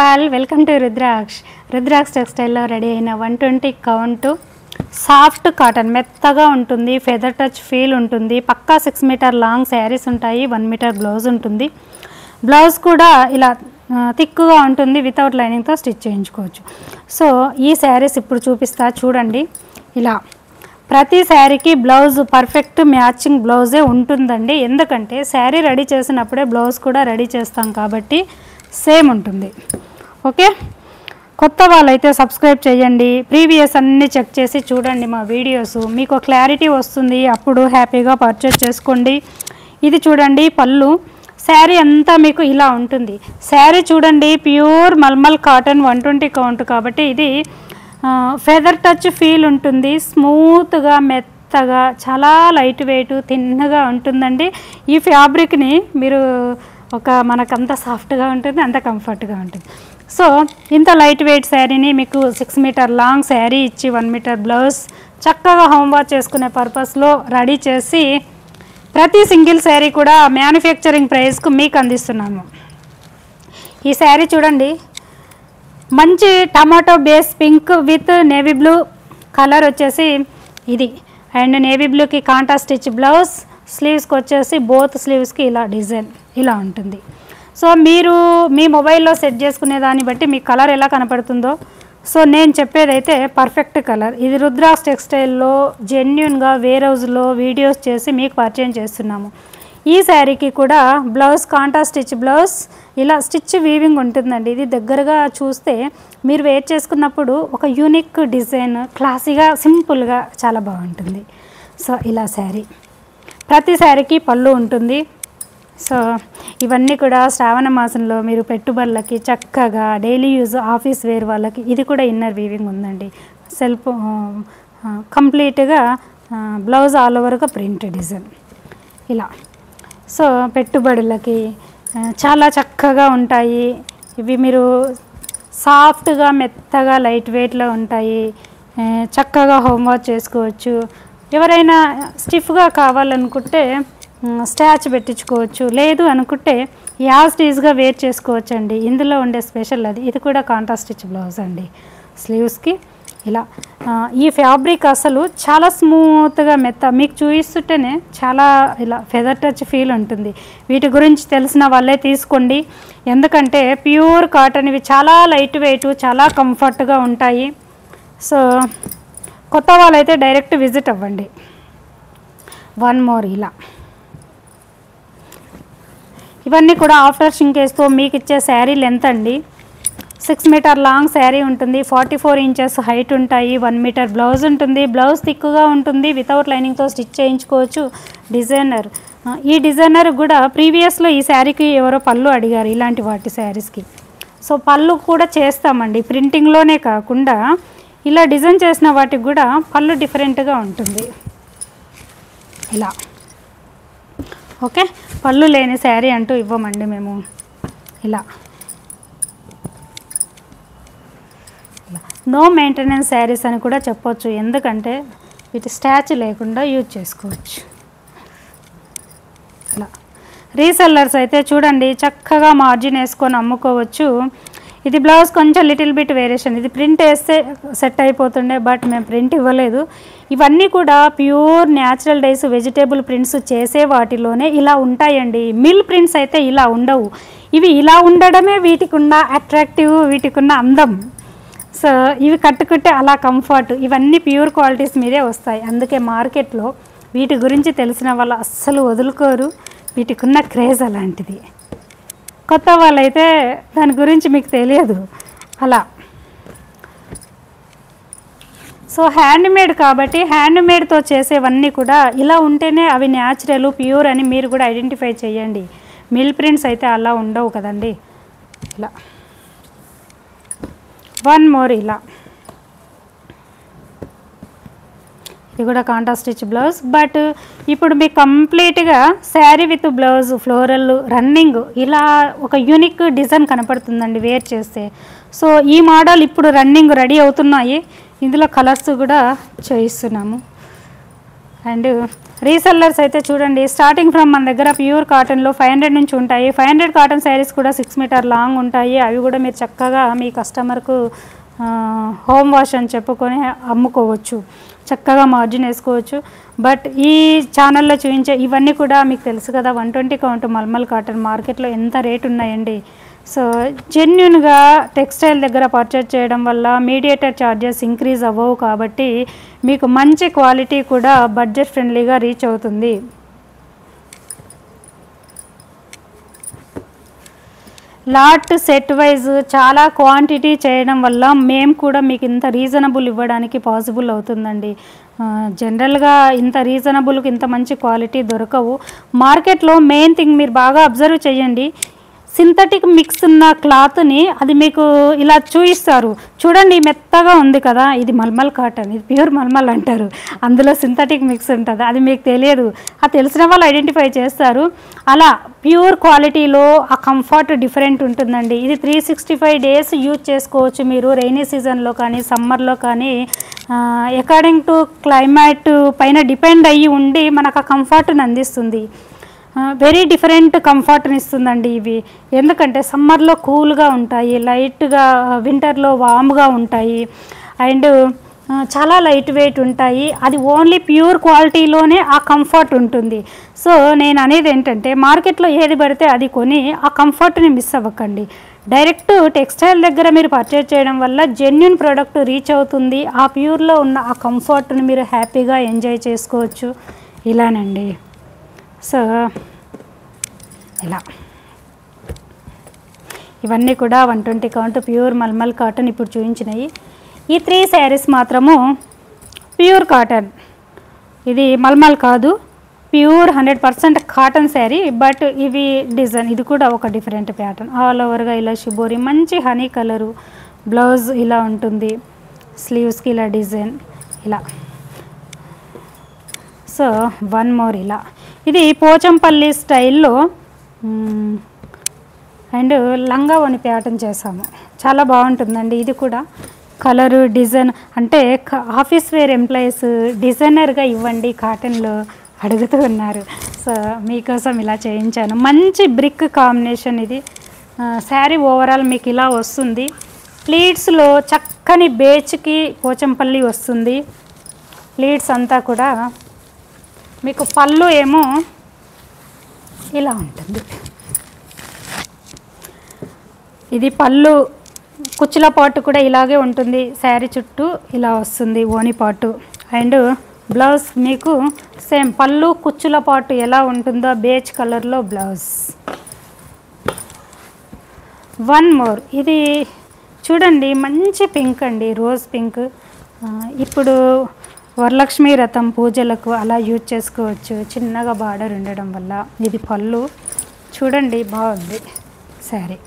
All welcome to Rudraksha టెక్స్టైల్లో ready అయిన 120 count soft cotton మెత్తగా ఉంటుంది, ఫెదర్ టచ్ ఫీల్ ఉంటుంది. పక్కా 6 మీటర్ లాంగ్ శారీస్ ఉంటాయి, 1 మీటర్ బ్లౌజ్ ఉంటుంది. బ్లౌజ్ కూడా ఇలా థిక్గా ఉంటుంది, వితౌట్ లైనింగ్తో స్టిచ్ చేయించుకోవచ్చు. సో ఈ శారీస్ ఇప్పుడు చూపిస్తా చూడండి. ఇలా ప్రతి శారీకి బ్లౌజ్ పర్ఫెక్ట్ మ్యాచింగ్ బ్లౌజే ఉంటుందండి. ఎందుకంటే శారీ రెడీ చేసినప్పుడే బ్లౌజ్ కూడా రెడీ చేస్తాం కాబట్టి సేమ్ ఉంటుంది. ఓకే, కొత్త వాళ్ళైతే సబ్స్క్రైబ్ చేయండి, ప్రీవియస్ అన్నీ చెక్ చేసి చూడండి మా వీడియోస్, మీకు క్లారిటీ వస్తుంది. అప్పుడు హ్యాపీగా పర్చేస్ చేసుకోండి. ఇది చూడండి పళ్ళు, శారీ అంతా మీకు ఇలా ఉంటుంది. శారీ చూడండి ప్యూర్ మల్మల్ కాటన్ 120 కౌంట్ కాబట్టి ఇది ఫెదర్ టచ్ ఫీల్ ఉంటుంది, స్మూత్గా మెత్తగా చాలా లైట్ వెయిట్ థిన్గా ఉంటుందండి. ఈ ఫ్యాబ్రిక్ని మీరు మనకంత సాఫ్ట్గా ఉంటుంది, అంత కంఫర్ట్గా ఉంటుంది. సో ఇంత లైట్ వెయిట్ శారీని మీకు 6 మీటర్ లాంగ్ శారీ ఇచ్చి 1 మీటర్ బ్లౌజ్ చక్కగా హోమ్ వాష్ చేసుకునే పర్పస్లో రెడీ చేసి ప్రతి సింగిల్ శారీ కూడా మ్యానుఫ్యాక్చరింగ్ ప్రైస్కు మీకు అందిస్తున్నాము. ఈ శారీ చూడండి, మంచి tomato base pink with navy blue colour వచ్చేసి ఇది, అండ్ నేవీ బ్లూకి కాంట్రాస్ట్ స్టిచ్ బ్లౌజ్, స్లీవ్స్కి వచ్చేసి బోత్ స్లీవ్స్కి ఇలా డిజైన్ ఇలా ఉంటుంది. సో మీరు మీ మొబైల్లో సెట్ చేసుకునే దాన్ని బట్టి మీ కలర్ ఎలా కనపడుతుందో, సో నేను చెప్పేదైతే పర్ఫెక్ట్ కలర్. ఇది రుద్రాక్ష టెక్స్టైల్లో జెన్యున్గా వేర్ హౌస్లో వీడియోస్ చేసి మీకు పరిచయం చేస్తున్నాము. ఈ శారీకి కూడా బ్లౌజ్ కాంట్రాస్ట్ స్టిచ్ బ్లౌజ్, ఇలా స్టిచ్ వీవింగ్ ఉంటుందండి. ఇది దగ్గరగా చూస్తే మీరు వేర్ చేసుకున్నప్పుడు ఒక యూనిక్ డిజైన్, క్లాసీగా సింపుల్గా చాలా బాగుంటుంది. సో ఇలా శారీ, ప్రతి శారీకి పళ్ళు ఉంటుంది. సో ఇవన్నీ కూడా శ్రావణ మాసంలో మీరు పెట్టుబడులకి చక్కగా డైలీ యూజ్ ఆఫీస్ వేర్ వాళ్ళకి. ఇది కూడా ఇన్నర్ వీవింగ్ ఉందండి, సెల్ఫ్ కంప్లీట్గా బ్లౌజ్ ఆల్ ఓవర్గా ప్రింట్ డిజైన్ ఇలా. సో పెట్టుబడులకి చాలా చక్కగా ఉంటాయి ఇవి. మీరు సాఫ్ట్గా మెత్తగా లైట్ వెయిట్లో ఉంటాయి, చక్కగా హోమ్ వాష్ చేసుకోవచ్చు. ఎవరైనా స్టిఫ్గా కావాలనుకుంటే స్టాచ్ పెట్టించుకోవచ్చు, లేదు అనుకుంటే యాజ్ టీజ్గా వేర్ చేసుకోవచ్చు అండి. ఇందులో ఉండే స్పెషల్ అది. ఇది కూడా కాంట్రాస్ట్ స్టిచ్ బ్లౌజ్ అండి, స్లీవ్స్కి ఇలా. ఈ ఫ్యాబ్రిక్ అసలు చాలా స్మూత్గా మెత్త, మీకు చూపిస్తుంటేనే చాలా ఇలా ఫెదర్ టచ్ ఫీల్ ఉంటుంది. వీటి గురించి తెలిసిన వాళ్ళే తీసుకోండి, ఎందుకంటే ప్యూర్ కాటన్ ఇవి చాలా లైట్ వెయిట్, చాలా కంఫర్ట్గా ఉంటాయి. సో కొత్త వాళ్ళైతే డైరెక్ట్ విజిట్ అవ్వండి. వన్ మోర్ ఇలా. ఇవన్నీ కూడా ఆఫ్టర్ షింకేజ్తో మీకు ఇచ్చే శారీ లెంత్ అండి. 6 మీటర్ లాంగ్ శారీ ఉంటుంది, 44 ఇంచెస్ హైట్ ఉంటాయి, 1 మీటర్ బ్లౌజ్ ఉంటుంది. బ్లౌజ్ థిక్గా ఉంటుంది, వితౌట్ లైనింగ్తో స్టిచ్ చేయించుకోవచ్చు. డిజైనర్, ఈ డిజైనర్ కూడా ప్రీవియస్లో ఈ శారీకి ఎవరో పళ్ళు అడిగారు ఇలాంటి వాటి శారీస్కి. సో పళ్ళు కూడా చేస్తామండి, ప్రింటింగ్లోనే కాకుండా ఇలా డిజైన్ చేసిన వాటికి కూడా పళ్ళు డిఫరెంట్గా ఉంటుంది ఇలా. ఓకే, పళ్ళు లేని శారీ అంటూ ఇవ్వమండి మేము ఇలా. నో మెయింటెనెన్స్ శారీస్ అని కూడా చెప్పొచ్చు, ఎందుకంటే వీటి స్టాచ్ లేకుండా యూజ్ చేసుకోవచ్చు ఇలా. రీసెల్లర్స్ అయితే చూడండి చక్కగా మార్జిన్ వేసుకొని అమ్ముకోవచ్చు. ఇది బ్లౌజ్ కొంచెం లిటిల్ బిట్ వేరియేషన్, ఇది ప్రింట్ వేస్తే సెట్ అయిపోతుండే, బట్ మేము ప్రింట్ ఇవ్వలేదు. ఇవన్నీ కూడా pure natural dice vegetable prints చేసే వాటిలోనే ఇలా ఉంటాయండి. మిల్ ప్రింట్స్ అయితే ఇలా ఉండవు. ఇవి ఇలా ఉండడమే వీటికి ఉన్న అట్రాక్టివ్, వీటికి ఉన్న అందం. సో ఇవి కట్టుకుంటే అలా కంఫర్ట్, ఇవన్నీ ప్యూర్ క్వాలిటీస్ మీదే వస్తాయి. అందుకే మార్కెట్లో వీటి గురించి తెలిసిన వాళ్ళు అస్సలు వదులుకోరు, వీటికి ఉన్న క్రేజ్ అలాంటిది. కొత్త వాళ్ళైతే దాని గురించి మీకు తెలియదు అలా. సో హ్యాండ్మేడ్ కాబట్టి హ్యాండ్మేడ్తో చేసేవన్నీ కూడా ఇలా ఉంటేనే అవి న్యాచురల్ ప్యూర్ అని మీరు కూడా ఐడెంటిఫై చేయండి. మిల్ ప్రింట్స్ అయితే అలా ఉండవు కదండి ఇలా. వన్ మోర్ ఇలా. ఇది కూడా కాంట్రాస్ట్ స్టిచ్ బ్లౌజ్, బట్ ఇప్పుడు మీకు కంప్లీట్గా sari with blouse floral running ఇలా ఒక యూనిక్ డిజైన్ కనపడుతుందండి వేర్ చేస్తే. సో ఈ మోడల్ ఇప్పుడు రన్నింగ్ రెడీ అవుతున్నాయి, ఇందులో కలర్స్ కూడా చేయిస్తున్నాము. అండ్ రీసెల్లర్స్ అయితే చూడండి, స్టార్టింగ్ ఫ్రమ్ మన దగ్గర ప్యూర్ కాటన్లో 500 నుంచి ఉంటాయి. 500 కాటన్ శారీస్ కూడా 6 మీటర్ లాంగ్ ఉంటాయి. అవి కూడా మీరు చక్కగా మీ కస్టమర్కు హోమ్ వాష్ అని చెప్పుకొని అమ్ముకోవచ్చు, చక్కగా మార్జిన్ వేసుకోవచ్చు. బట్ ఈ ఛానల్లో చూపించే ఇవన్నీ కూడా మీకు తెలుసు కదా, 120 కౌంట్ మల్మల్ కాటన్ మార్కెట్లో ఎంత రేట్ ఉన్నాయండి. సో జెన్యున్గా టెక్స్టైల్ దగ్గర పర్చేజ్ చేయడం వల్ల మీడియేటర్ ఛార్జెస్ ఇంక్రీజ్ అవ్వవు, కాబట్టి మీకు మంచి క్వాలిటీ కూడా బడ్జెట్ ఫ్రెండ్లీగా రీచ్ అవుతుంది. లాట్ సెట్ వైజ్ చాలా క్వాంటిటీ చేయడం వల్ల మేము కూడా మీకు ఇంత రీజనబుల్ ఇవ్వడానికి పాసిబుల్ అవుతుందండి. జనరల్గా ఇంత రీజనబుల్కి ఇంత మంచి క్వాలిటీ దొరకవు మార్కెట్లో. మెయిన్ థింగ్ మీరు బాగా అబ్జర్వ్ చేయండి, సింథటిక్ మిక్స్ ఉన్న క్లాత్ని అది మీకు ఇలా చూపిస్తారు చూడండి, మెత్తగా ఉంది కదా, ఇది మల్మల్ కాటన్, ఇది ప్యూర్ మల్మల్ అంటారు, అందులో సింథటిక్ మిక్స్ ఉంటుంది, అది మీకు తెలియదు. అది తెలిసిన వాళ్ళు ఐడెంటిఫై చేస్తారు. అలా ప్యూర్ క్వాలిటీలో ఆ కంఫర్ట్ డిఫరెంట్ ఉంటుందండి. ఇది 365 డేస్ యూజ్ చేసుకోవచ్చు మీరు, రైనీ సీజన్లో కానీ సమ్మర్లో కానీ. అకార్డింగ్ టు క్లైమేట్ పైన డిపెండ్ అయ్యి ఉండి మనకు ఆ కంఫర్ట్ని అందిస్తుంది. వెరీ డిఫరెంట్ కంఫర్ట్ని ఇస్తుందండి ఇవి. ఎందుకంటే సమ్మర్లో కూల్గా ఉంటాయి, లైట్గా వింటర్లో వామ్గా ఉంటాయి, అండ్ చాలా లైట్ వెయిట్ ఉంటాయి. అది ఓన్లీ ప్యూర్ క్వాలిటీలోనే ఆ కంఫర్ట్ ఉంటుంది. సో నేను అనేది ఏంటంటే, మార్కెట్లో ఏది పడితే అది కొని ఆ కంఫర్ట్ని మిస్ అవ్వకండి. డైరెక్ట్ టెక్స్టైల్ దగ్గర మీరు పర్చేజ్ చేయడం వల్ల జెన్యున్ ప్రోడక్ట్ రీచ్ అవుతుంది. ఆ ప్యూర్లో ఉన్న ఆ కంఫర్ట్ని మీరు హ్యాపీగా ఎంజాయ్ చేసుకోవచ్చు. ఇలానండి. సో ఇలా ఇవన్నీ కూడా 120 కౌంట్ ప్యూర్ మల్మల్ కాటన్ ఇప్పుడు చూపించినాయి. ఈ 3 శారీస్ మాత్రము ప్యూర్ కాటన్, ఇది మల్మల్ కాదు, ప్యూర్ 100% కాటన్ శారీ. బట్ ఇవి డిజైన్, ఇది కూడా ఒక డిఫరెంట్ ప్యాటర్న్, ఆల్ ఓవర్గా ఇలా షిబోరి, మంచి హనీ కలరు, బ్లౌజ్ ఇలా ఉంటుంది, స్లీవ్స్కి ఇలా డిజైన్ ఇలా. సో వన్ మోర్ ఇలా, ఇది పోచంపల్లి స్టైల్లో అండ్ లంగా ఓని ప్యాటర్న్ చేసాము, చాలా బాగుంటుందండి. ఇది కూడా కలరు డిజైన్, అంటే ఆఫీస్ వేర్ ఎంప్లాయీస్ డిజైనర్గా ఇవ్వండి కాటన్లో అడుగుతూ ఉన్నారు. సో మీకోసం ఇలా చేయించాను. మంచి బ్రిక్ కాంబినేషన్ ఇది. శారీ ఓవరాల్ మీకు ఇలా వస్తుంది. ప్లీట్స్లో చక్కని బేచ్కి పోచంపల్లి వస్తుంది. ప్లీట్స్ అంతా కూడా మీకు పళ్ళు ఏమో ఇలా ఉంటుంది. ఇది పళ్ళు, కుచ్చుల పాటు కూడా ఇలాగే ఉంటుంది. శారీ చుట్టూ ఇలా వస్తుంది ఓని పాటు. అండ్ బ్లౌజ్ మీకు సేమ్ పళ్ళు కుచ్చుల పాటు ఎలా ఉంటుందో బేజ్ కలర్లో బ్లౌజ్. వన్ మోర్, ఇది చూడండి మంచి పింక్ అండి, రోజ్ పింక్. ఇప్పుడు వరలక్ష్మి రథం పూజలకు అలా యూజ్ చేసుకోవచ్చు, చిన్నగా బార్డర్ ఉండడం వల్ల. ఇది పళ్ళు చూడండి, బాగుంది శారీ.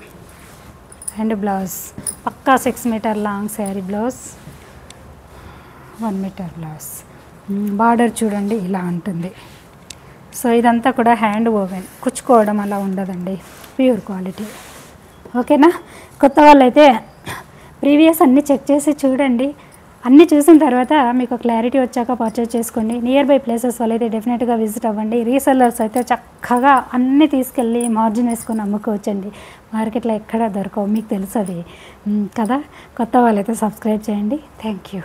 అండ్ బ్లౌజ్ పక్కా 6 metre long sari blouse, 1 metre blouse. Border చూడండి ఇలా ఉంటుంది. సో ఇదంతా కూడా హ్యాండ్ ఓవెన్, కుచ్చుకోవడం అలా ఉండదండి, ప్యూర్ క్వాలిటీ. ఓకేనా? కొత్త వాళ్ళైతే ప్రీవియస్ అన్నీ చెక్ చేసి చూడండి. అన్నీ చూసిన తర్వాత మీకు క్లారిటీ వచ్చాక పర్చేజ్ చేసుకోండి. నియర్ బై ప్లేసెస్ వాళ్ళైతే డెఫినెట్గా విజిట్ అవ్వండి. రీసెల్లర్స్ అయితే చక్కగా అన్నీ తీసుకెళ్ళి మార్జిన్ వేసుకొని అమ్ముకోవచ్చండి. మార్కెట్లో ఎక్కడా దొరకవు, మీకు తెలుసు అది కదా. కొత్త వాళ్ళైతే సబ్స్క్రైబ్ చేయండి. Thank you.